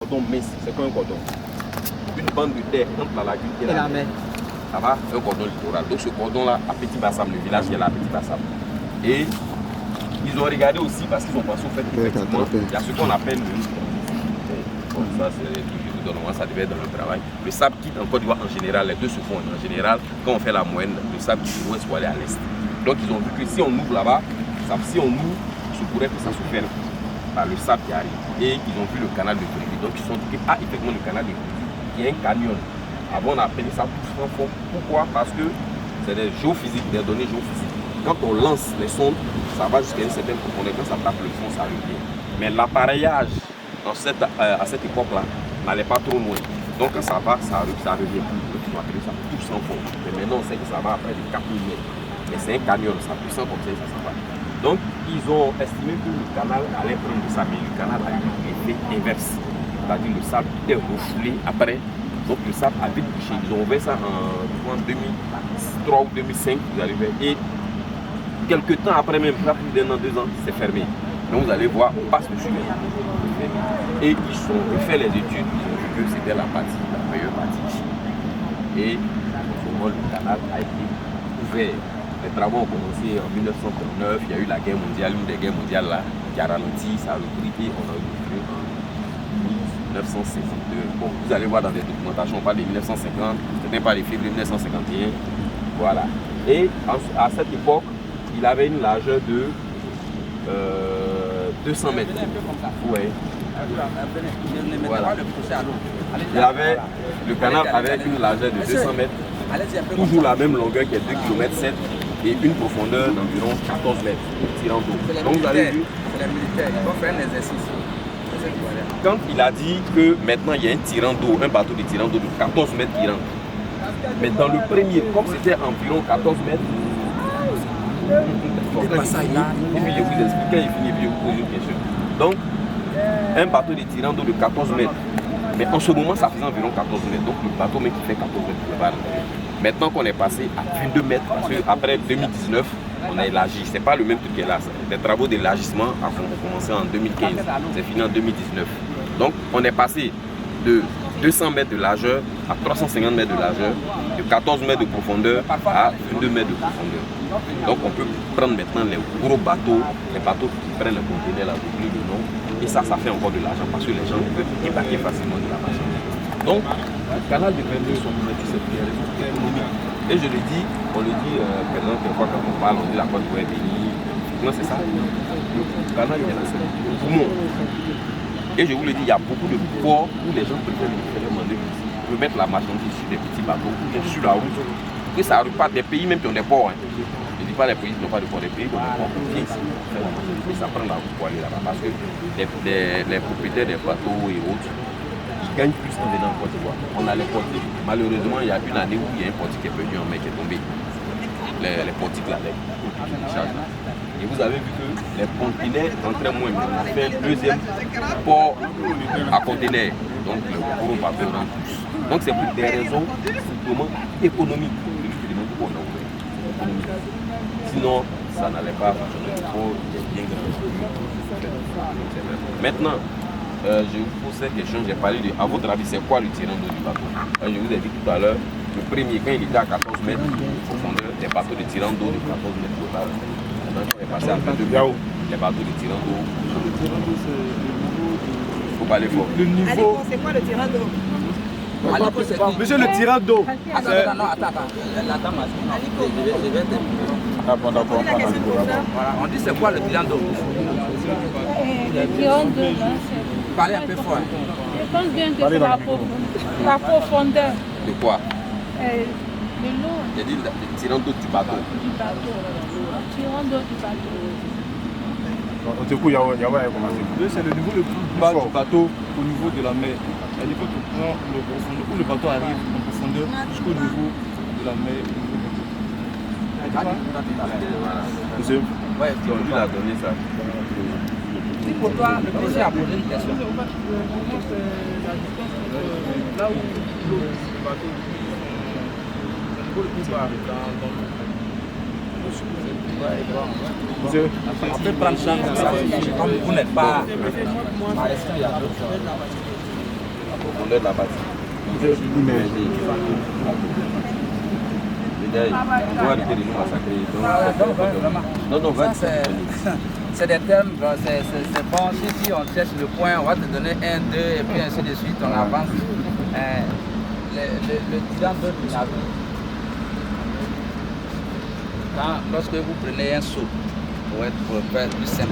cordon mince. C'est quoi un cordon? Une bande de terre entre la lagune et la mer. Ça va? Un cordon littoral. Donc ce cordon-là, à Petit Bassam, le village qui est là à Petit Bassam. Et ils ont regardé aussi parce qu'ils ont pensé au fait qu'effectivement, il y a ce qu'on appelle bon, ça c'est le ça devait être dans le travail. Le sable quitte en Côte d'Ivoire en général, les deux se font en général. Quand on fait la moyenne, le sable quitte l'ouest pour aller à l'est. Donc ils ont vu que si on ouvre là-bas, si on ouvre, il se pourrait que ça se ferme par le sable qui arrive. Et ils ont vu le canal de Bréville. Donc ils se sont dit que effectivement le canal de Bréville, il y a un canyon. Avant on a appelé ça tout sans fond. Pourquoi? Parce que c'est des géophysiques, des données géophysiques. Quand on lance les sondes, ça va jusqu'à une certaine profondeur. Quand ça tape le fond, ça revient. Mais l'appareillage à cette époque-là n'allait pas trop loin. Donc quand ça va, ça revient plus. Donc ils ont appelé ça tout sans fond. Mais maintenant on sait que ça va à près de 4000 mètres. Mais c'est un canyon, ça puissant comme ça va. Donc ils ont estimé que le canal allait prendre de ça, mais le canal a eu un effet inverse. C'est-à-dire le sable était refoulé après. Donc le sable a vite bouché. Ils ont ouvert ça en 2003 ou 2005, ils arrivaient. Et quelques temps après même, plus d'un an, 2 ans, c'est fermé. Donc vous allez voir, on passe dessus. Et ils ont refait les études, ils ont vu que c'était la meilleure partie. Et le canal a été ouvert. Les travaux ont commencé en 1939, il y a eu la guerre mondiale, une des guerres mondiales là, qui a ralenti, ça a repris et on a ouvert en 1952. Bon, vous allez voir dans des documentations, on parle de 1950, c'était pas les février 1951. Voilà. Et à cette époque, il avait une largeur de 200 mètres. Ouais. Voilà. Le canal avait une largeur de 200 mètres, toujours la même longueur qui est 2,7 km et une profondeur d'environ 14 mètres tirant d'eau. Donc vous avez vu, c'est les militaires, ils vont faire un exercice. quand il a dit que maintenant il y a un tirant d'eau, un bateau de tirant d'eau de 14 mètres qui rentre. Mais dans le premier, comme c'était environ 14 mètres, et puis je vous explique, quand il finit, je vous pose une question. Donc, un bateau de tirant d'eau de 14 mètres, mais en ce moment ça faisait environ 14 mètres, donc le bateau même qui fait 14 mètres, il va à l'intérieur. Maintenant qu'on est passé à 22 mètres, parce qu'après 2019, on a élargi, c'est pas le même truc qui est là. Les travaux d'élargissement ont commencé en 2015, c'est fini en 2019. Donc on est passé de 200 mètres de largeur à 350 mètres de largeur, de 14 mètres de profondeur à 22 mètres de profondeur. Donc on peut prendre maintenant les gros bateaux, les bateaux qui prennent le conteneur, là, j'oublie le nom, et ça fait encore de l'argent parce que les gens peuvent débarquer facilement de la marchandise. Donc le canal de Bréville sont économiques. Et je le dis, on le dit, par exemple, quelquefois quand on parle, on dit la Côte d'Ivoire est bénie. Non, c'est ça. Le canal est là, c'est le poumon. Et je vous le dis, il y a beaucoup de ports où les gens peuvent mettre la marchandise sur des petits bateaux, sur la route. Que ça n'arrive pas des pays même qui ont des ports. Hein. Je ne dis pas les pays qui n'ont pas de ports, des pays qui ont des ports. Viens ici, et ça prend la route pour aller là-bas. Parce que les propriétaires des bateaux et autres, ils gagnent plus en venant en Côte d'Ivoire. On a les portiques. Malheureusement, il y a une année où il y a un portique qui est perdu en mer, qui est tombé. Les portiques là, et vous avez vu que les conteneurs entraient moins. On a fait un deuxième port à conteneurs. Donc le gros bateau rentre plus. Donc c'est pour des raisons simplement économiques. Sinon, ça n'allait pas fonctionner. Le port est bien grand. Maintenant, je vous pose cette question, j'ai parlé de, à votre avis, c'est quoi le tirant d'eau du bateau? Je vous ai dit tout à l'heure, le premier, quand il était à 14 mètres de profondeur, les bateaux de tirant d'eau de 14 mètres total. Maintenant, on est passé à 22 mètres, les bateaux de tirant d'eau. Il faut pas aller fort. Le niveau. C'est quoi le tirant d'eau? Monsieur le tirant d'eau. Attends. La dame a dit, D'accord. Voilà, on dit c'est quoi le tirant d'eau? Le tirant d'eau, Parlez un peu fort. je pense bien que c'est la profondeur. De quoi? De l'eau. J'ai dit le tirant d'eau du bateau. Du bateau. Le tirant d'eau du bateau. Du coup, c'est le niveau le plus bas du bateau au niveau de la mer. Il faut que tu prends le profondeur, où le bateau arrive en profondeur jusqu'au niveau de la mer. Monsieur, Ouais, tu as donné ça. Pour toi, le monsieur a posé une question. là où le bateau, le plus bas Monsieur, on peut prendre chance comme ça. Comme vous n'êtes pas. profondeur de la bâtie. Immergé. On va arrêter de nous massacrer. Non, va. C'est des termes, c'est bon. Si on cherche le point, on va te donner 1, 2, et puis ainsi de suite, on avance. Le tyran de Minavi, lorsque vous prenez un seau, pour faire plus simple,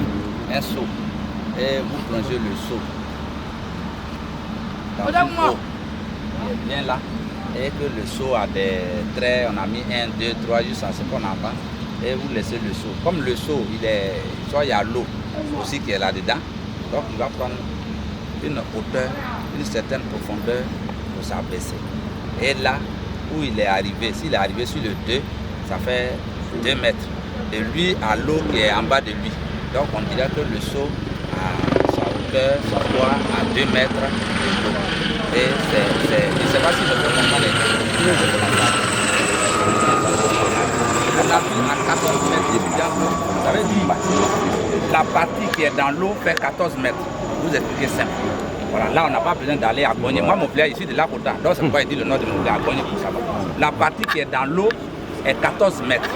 un seau, et vous plongez le seau dans une eau, bien là, et que le seau a des traits, on a mis 1, 2, 3, jusqu'à ce qu'on avance, et vous laissez le seau. Comme le seau, soit il y a l'eau aussi qui est là-dedans, donc il va prendre une hauteur, une certaine profondeur pour s'abaisser. Et là où il est arrivé, s'il est arrivé sur le 2, ça fait 2 mètres. Et lui à l'eau qui est en bas de lui. Donc on dirait que le seau a sa hauteur, sa poids à 2 mètres de l'eau. Et je ne sais pas si je peux comprendre les on a vu à 14 mètres d'évidemment. Ça veut dire la partie qui est dans l'eau fait 14 mètres. Vous expliquez simple. Voilà, là on n'a pas besoin d'aller à Gogné. Moi mon frère ici de là côté. Donc c'est pourquoi il dit le nom de mon frère à Gogné pour savoir. La partie qui est dans l'eau est 14 mètres.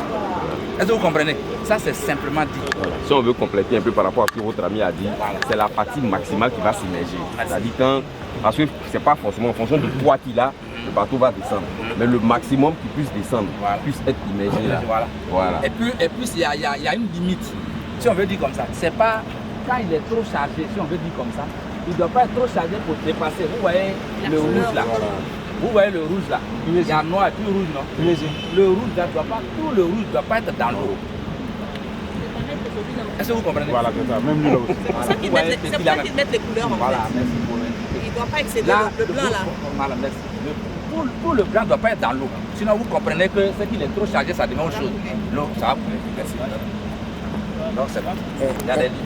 Est-ce que vous comprenez? Ça c'est simplement dit. Voilà. Si on veut compléter un peu par rapport à ce que votre ami a dit, voilà, c'est la partie maximale qui va s'immerger. C'est-à-dire quand, parce que c'est pas forcément en fonction du poids qu'il a, le bateau va descendre. Mais le maximum qui puisse descendre, voilà, puisse être immergé là. Voilà. Voilà. Et puis il y a une limite. Si on veut dire comme ça, c'est pas quand il est trop chargé, si on veut dire comme ça, il ne doit pas être trop chargé pour dépasser. Vous voyez le rouge là. Voilà. Vous voyez le rouge là. Il y a noir et puis rouge, non? Le rouge là, tout le rouge ne doit pas être dans l'eau. Est-ce que vous comprenez? Voilà, c'est ça. Même lui là aussi. C'est pour ça qu'ils mettent les couleurs en voilà, fait. merci pour Il ne doit pas excéder le blanc là. Voilà, merci. Tout le blanc ne doit pas être dans l'eau. Sinon vous comprenez que ce qu'il est trop chargé, ça devient autre chose. L'eau, ça va couler. Merci. Donc c'est bon. Il y a des